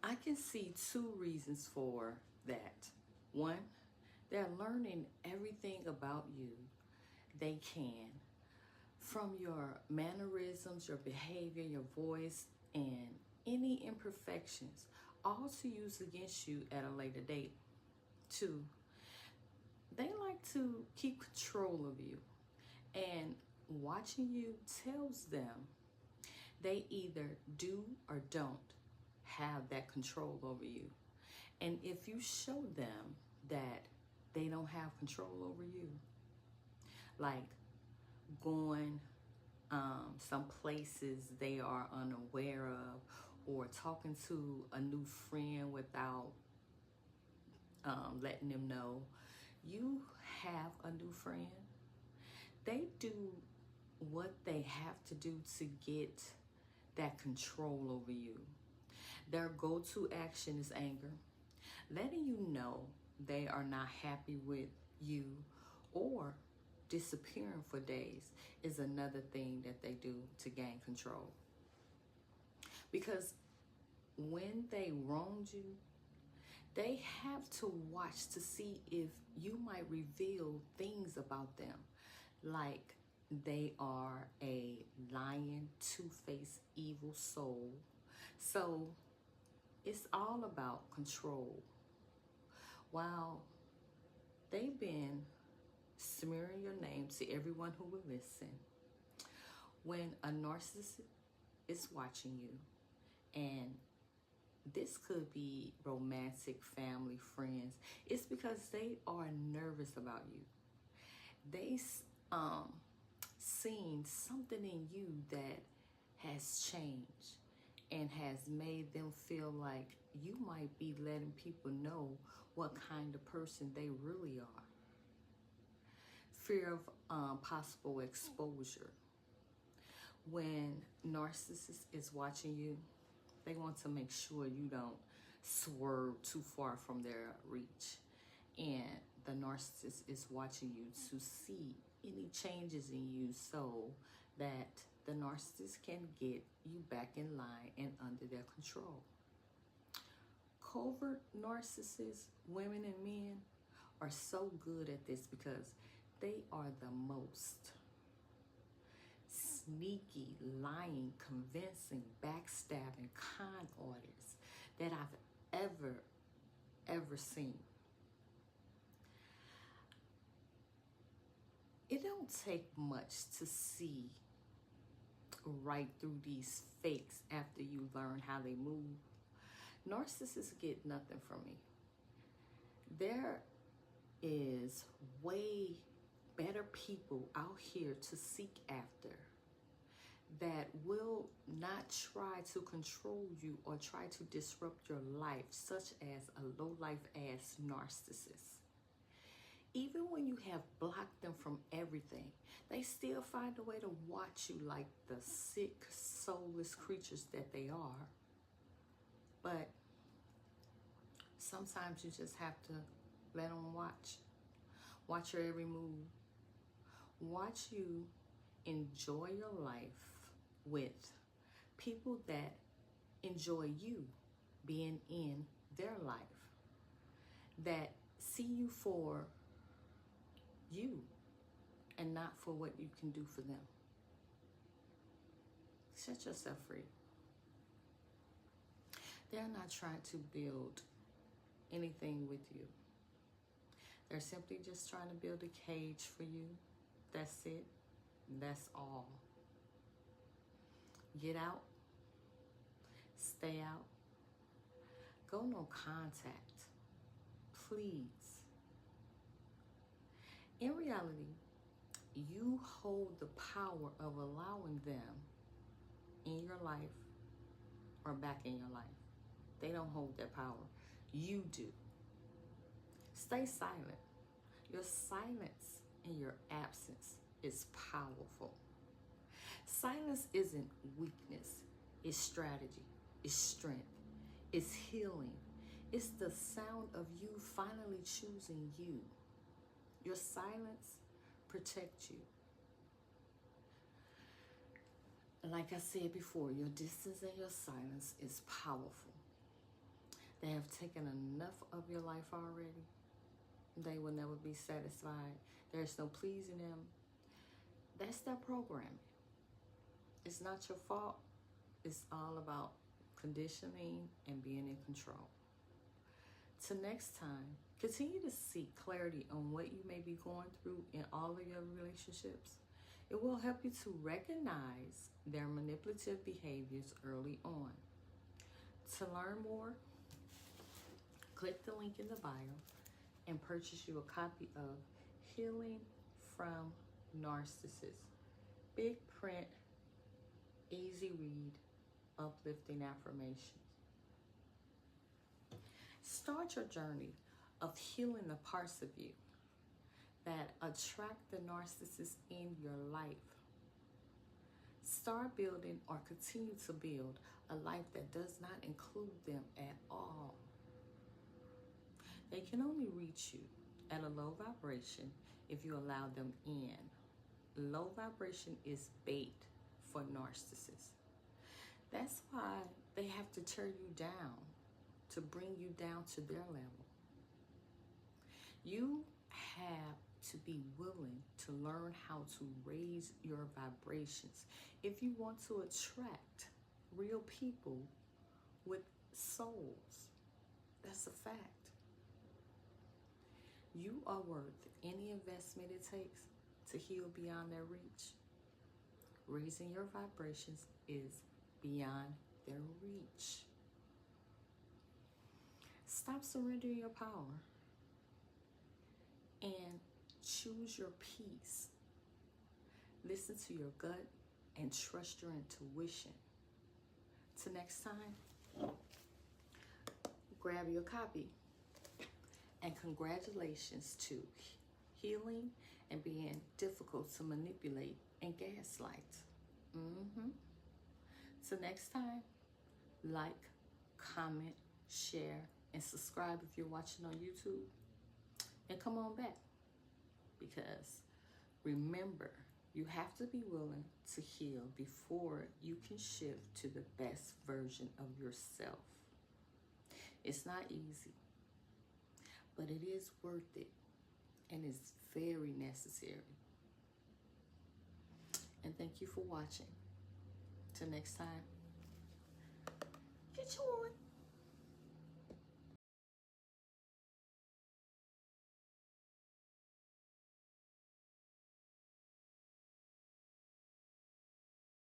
I can see two reasons for that. One, they're learning everything about you they can from your mannerisms, your behavior, your voice, and any imperfections, all to use against you at a later date. Two, they like to keep control of you, and watching you tells them they either do or don't have that control over you. And if you show them that they don't have control over you, like going some places they are unaware of, or talking to a new friend without letting them know you have a new friend, they do what they have to do to get that control over you. Their go-to action is anger, letting you know they are not happy with you, or disappearing for days is another thing that they do to gain control. Because when they wronged you, they have to watch to see if you might reveal things about them, like they are a lying, two-faced, evil soul. So it's all about control. While they've been smearing your name to everyone who will listen, when a narcissist is watching you, and this could be romantic, family, friends, it's because they are nervous about you. They seen something in you that has changed and has made them feel like you might be letting people know what kind of person they really are. Fear of possible exposure. When narcissist is watching you, they want to make sure you don't swerve too far from their reach. And the narcissist is watching you to see any changes in you so that the narcissist can get you back in line and under their control. Covert narcissists, women and men, are so good at this because they are the most sneaky, lying, convincing, backstabbing con artists that I've ever seen. It don't take much to see right through these fakes after you learn how they move. Narcissists get nothing from me. There is way better people out here to seek after that will not try to control you or try to disrupt your life, such as a low-life ass narcissist. Even when you have blocked them from everything, they still find a way to watch you like the sick, soulless creatures that they are. But sometimes you just have to let them watch. Watch your every move. Watch you enjoy your life with people that enjoy you being in their life, that see you for you and not for what you can do for them. Set yourself free. They're not trying to build anything with you. They're simply just trying to build a cage for you. That's it. That's all. Get out. Stay out. Go no contact. Please. In reality, you hold the power of allowing them in your life or back in your life. They don't hold that power. You do. Stay silent. Your silence and your absence is powerful. Silence isn't weakness. It's strategy. It's strength. It's healing. It's the sound of you finally choosing you. Your silence protects you. Like I said before, your distance and your silence is powerful. They have taken enough of your life already. They will never be satisfied. There's no pleasing them. That's their programming. It's not your fault. It's all about conditioning and being in control. Till next time, continue to seek clarity on what you may be going through in all of your relationships. It will help you to recognize their manipulative behaviors early on. To learn more, click the link in the bio and purchase you a copy of Healing from Narcissist. Big print, easy read, uplifting affirmations. Start your journey of healing the parts of you that attract the narcissist in your life. Start building or continue to build a life that does not include them at all. They can only reach you at a low vibration if you allow them in. Low vibration is bait for narcissists. That's why they have to tear you down to bring you down to their level. You have to be willing to learn how to raise your vibrations if you want to attract real people with souls. That's a fact. You are worth any investment it takes to heal beyond their reach. Raising your vibrations is beyond their reach. Stop surrendering your power and choose your peace. Listen to your gut and trust your intuition. Till next time, grab your copy. And congratulations to healing and being difficult to manipulate and gaslight. So next time, like, comment, share, and subscribe if you're watching on YouTube. And come on back. Because remember, you have to be willing to heal before you can shift to the best version of yourself. It's not easy, but it is worth it, and it's very necessary. And thank you for watching. Till next time, get you on.